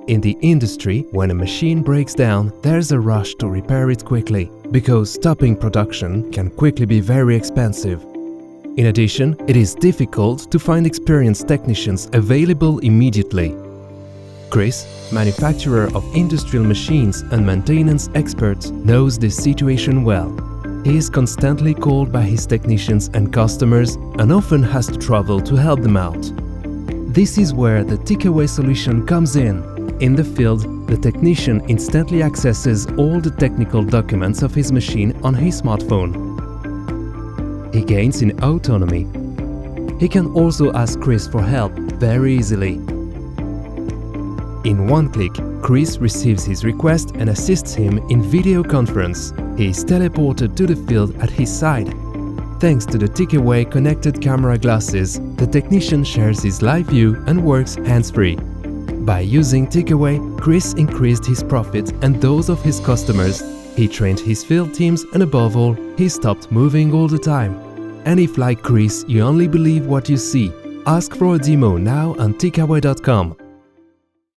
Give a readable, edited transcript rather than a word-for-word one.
In the industry, when a machine breaks down, there's a rush to repair it quickly, because stopping production can quickly be very expensive. In addition, it is difficult to find experienced technicians available immediately. Chris, manufacturer of industrial machines and maintenance expert, knows this situation well. He is constantly called by his technicians and customers and often has to travel to help them out. This is where the Tikaway solution comes in. In the field, the technician instantly accesses all the technical documents of his machine on his smartphone. He gains in autonomy. He can also ask Chris for help very easily. In one click, Chris receives his request and assists him in video conference. He is teleported to the field at his side. Thanks to the Tikaway connected camera glasses, the technician shares his live view and works hands-free. By using Tikaway, Chris increased his profit and those of his customers. He trained his field teams and above all, he stopped moving all the time. And if like Chris, you only believe what you see, ask for a demo now on tikaway.com.